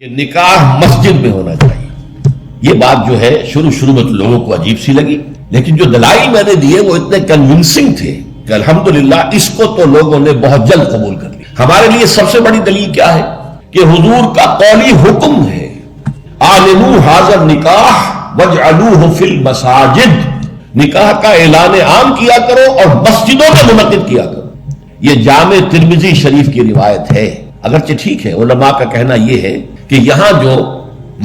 کہ نکاح مسجد میں ہونا چاہیے. یہ بات جو ہے شروع میں تو لوگوں کو عجیب سی لگی، لیکن جو دلائل میں نے دیے وہ اتنے کنونسنگ تھے کہ الحمدللہ اس کو تو لوگوں نے بہت جلد قبول کر لیا. ہمارے لیے سب سے بڑی دلیل کیا ہے کہ حضور کا قولی حکم ہے اعلنوا ھذا النکاح واجعلوہ فی المساجد، نکاح کا اعلان عام کیا کرو اور مسجدوں میں منعقد کیا کرو. یہ جامع ترمذی شریف کی روایت ہے. اگرچہ ٹھیک ہے، علماء کا کہنا یہ ہے کہ یہاں جو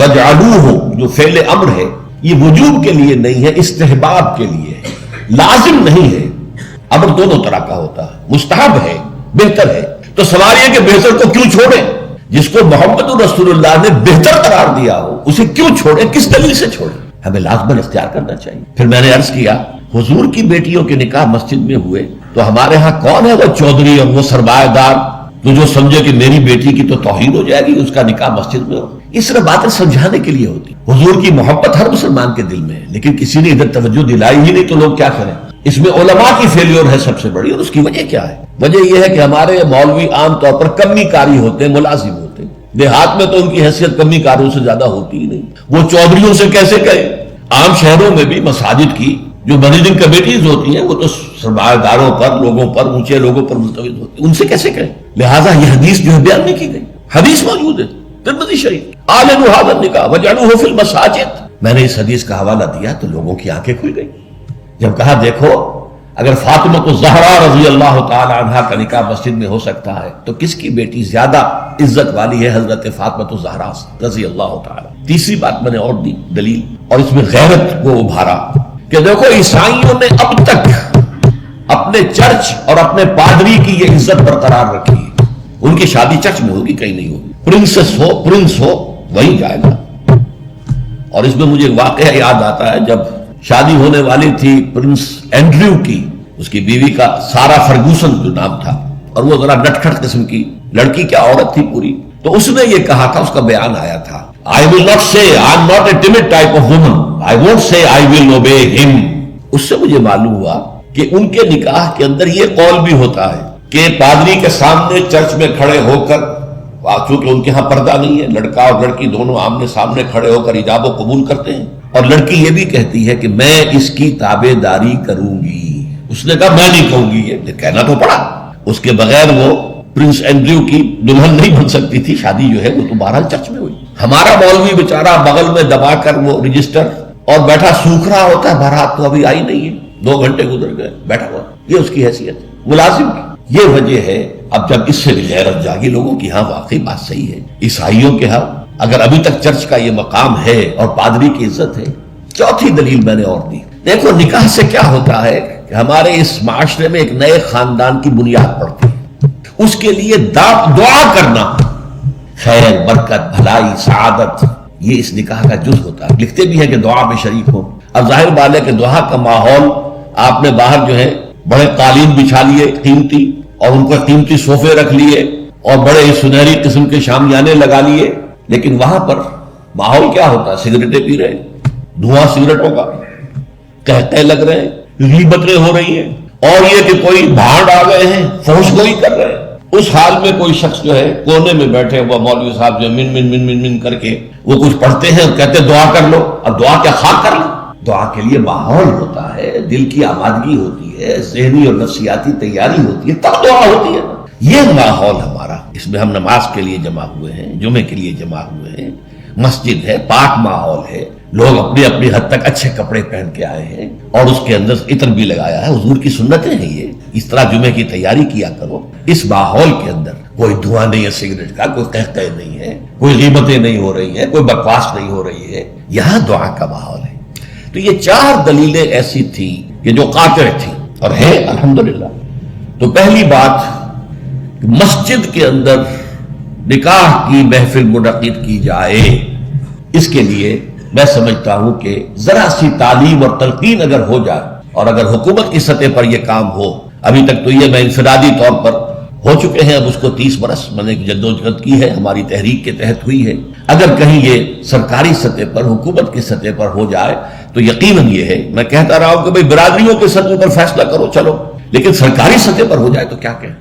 وجعلوہ جو فعل امر ہے یہ وجوب کے لیے نہیں ہے، استحباب کے لیے ہے، لازم نہیں ہے. امر دونوں طرح کا ہوتا ہے، مستحب ہے، بہتر ہے. تو سوال یہ کہ بہتر کو کیوں چھوڑیں؟ جس کو محمد رسول اللہ نے بہتر قرار دیا ہو اسے کیوں چھوڑیں؟ کس دلیل سے چھوڑیں؟ ہمیں لازماً اختیار کرنا چاہیے. پھر میں نے عرض کیا حضور کی بیٹیوں کے نکاح مسجد میں ہوئے تو ہمارے ہاں کون ہے وہ چودھری اور وہ سرمایہ دار تو جو سمجھے کہ میری بیٹی کی تو توہین ہو جائے گی اس کا نکاح مسجد میں ہو؟ اس طرح باتیں سمجھانے کے لیے ہوتی. حضور کی محبت ہر مسلمان کے دل میں ہے، لیکن کسی نے ادھر توجہ دلائی ہی نہیں تو لوگ کیا کریں؟ اس میں علماء کی فیلیور ہے سب سے بڑی. اور اس کی وجہ کیا ہے؟ وجہ یہ ہے کہ ہمارے مولوی عام طور پر کمی کاری ہوتے ہیں، ملازم ہوتے ہیں. دیہات میں تو ان کی حیثیت کمی کاروں سے زیادہ ہوتی ہی نہیں. وہ چودھریوں سے کیسے کہیں؟ عام شہروں میں بھی مساجد کی جو مینیجنگ کمیٹیز ہوتی ہیں وہ تو سرمایہ داروں پر، لوگوں پر، اونچے لوگوں پر مستوید ہوتی ہیں، ان سے کیسے کہیں؟ لہٰذا یہ حدیث جو ہے بیان نہیں کی گئی، حدیث موجود ہے ترمذی شریف اعلنوا ھذا النکاح واجعلوہ فی المساجد. میں نے اس حدیث کا حوالہ دیا تو لوگوں کی آنکھیں کھل گئی. جب کہا دیکھو اگر فاطمہ الزہرا رضی اللہ تعالی عنہا کا نکاح مسجد میں ہو سکتا ہے تو کس کی بیٹی زیادہ عزت والی ہے حضرت فاطمہ الزہرا رضی اللہ تعالی. تیسری بات میں نے اور دی دلیل، اور اس میں غیرت کو ابھارا کہ دیکھو عیسائیوں نے اب تک اپنے چرچ اور اپنے پادری کی یہ عزت برقرار رکھی ہے. ان کی شادی چرچ میں ہوگی، کہیں نہیں ہوگی. پرنسس ہو، پرنس ہو، وہی جائے گا. اور اس میں مجھے واقعہ یاد آتا ہے جب شادی ہونے والی تھی پرنس اینڈریو کی، اس کی بیوی کا سارا فرگوسن جو نام تھا، اور وہ ذرا نٹکھٹ قسم کی لڑکی، کیا عورت تھی پوری. تو اس نے یہ کہا تھا، اس کا بیان آیا تھا I will not say I am not a timid type of woman. I won't say I will obey him. اس سے مجھے معلوم ہوا کہ ان کے نکاح کے اندر یہ قول بھی ہوتا ہے کہ پادری کے سامنے چرچ میں کھڑے ہو کر، چونکہ ان کے ہاں پردہ نہیں ہے، لڑکا اور لڑکی دونوں آمنے سامنے کھڑے ہو کر ایجاب و قبول کرتے ہیں، اور لڑکی یہ بھی کہتی ہے کہ میں اس کی تابع داری کروں گی. اس نے کہا میں نہیں کہوں گی، یہ کہنا تو پڑا. اس کے بغیر وہ پرنس اینڈریو کی دلہن نہیں بن سکتی تھی. شادی جو ہے وہ تو بہرحال چرچ میں ہوئی. ہمارا مولوی بیچارہ بغل میں دبا کر وہ رجسٹر اور بیٹھا سوکھ رہا ہوتا ہے، بارات تو ابھی آئی نہیں ہے، 2 گھنٹے گزر گئے، بیٹھا ہوا. یہ اس کی حیثیت ملازم کی. یہ وجہ ہے. اب جب اس سے بھی غیرت جاگی لوگوں کی، ہاں واقعی بات صحیح ہے، عیسائیوں کے ہاں اگر ابھی تک چرچ کا یہ مقام ہے اور پادری کی عزت ہے. چوتھی دلیل میں نے اور دی. دیکھو نکاح سے کیا ہوتا ہے کہ ہمارے اس معاشرے میں ایک نئے خاندان کی بنیاد پڑتی ہے. اس کے لیے دعا کرنا، خیر، برکت، بھلائی، سعادت، یہ اس نکاح کا جز ہوتا ہے. لکھتے بھی ہیں کہ دعا میں شریک ہو. اب ظاہر بات ہے کہ دعا کا ماحول آپ نے باہر جو ہے بڑے قالین بچھا لیے قیمتی، اور ان کو قیمتی صوفے رکھ لیے اور بڑے سنہری قسم کے شامیانے لگا لیے، لیکن وہاں پر ماحول کیا ہوتا ہے؟ سگریٹیں پی رہے ہیں، دھواں سگریٹوں کا، قہقہے لگ رہے ہیں، غیبتیں ہو رہی ہیں، اور یہ کہ کوئی بھانڈ آ گئے ہیں، فحش گوئی کر رہے ہیں. اس حال میں کوئی شخص جو ہے کونے میں بیٹھے ہوا مولوی صاحب جو من من من من من کر کے وہ کچھ پڑھتے ہیں اور کہتے ہیں دعا کر لو. اب دعا کیا خاک کر لو؟ دعا کے لیے ماحول ہوتا ہے، دل کی آمادگی ہوتی ہے، ذہنی اور نفسیاتی تیاری ہوتی ہے، تب دعا ہوتی ہے. یہ ماحول ہمارا، اس میں ہم نماز کے لیے جمع ہوئے ہیں، جمعے کے لیے جمع ہوئے ہیں، مسجد ہے، پاک ماحول ہے، لوگ اپنی اپنی حد تک اچھے کپڑے پہن کے آئے ہیں اور اس کے اندر عطر بھی لگایا ہے. حضور کی سنتیں ہیں یہ. اس طرح جمعے کی تیاری کیا کرو. اس ماحول کے اندر کوئی دھواں نہیں ہے سگریٹ کا، کوئی قہقہے نہیں ہے، کوئی غیبتیں نہیں ہو رہی ہیں، کوئی بکواس نہیں ہو رہی ہے. یہاں دعا کا ماحول ہے. تو یہ 4 دلیلیں ایسی تھیں کہ جو قاطع تھیں اور ہے الحمدللہ. تو پہلی بات، مسجد کے اندر نکاح کی محفل منعقد کی جائے، اس کے لیے میں سمجھتا ہوں کہ ذرا سی تعلیم اور تلقین اگر ہو جائے، اور اگر حکومت کی سطح پر یہ کام ہو. ابھی تک تو یہ میں انفرادی طور پر ہو چکے ہیں، اب اس کو 30 برس میں نے جدوجہد کی ہے، ہماری تحریک کے تحت ہوئی ہے. اگر کہیں یہ سرکاری سطح پر، حکومت کی سطح پر ہو جائے تو یقیناً یہ ہے، میں کہتا رہا ہوں کہ بھئی برادریوں کے سطح پر فیصلہ کرو چلو، لیکن سرکاری سطح پر ہو جائے تو کیا کہیں.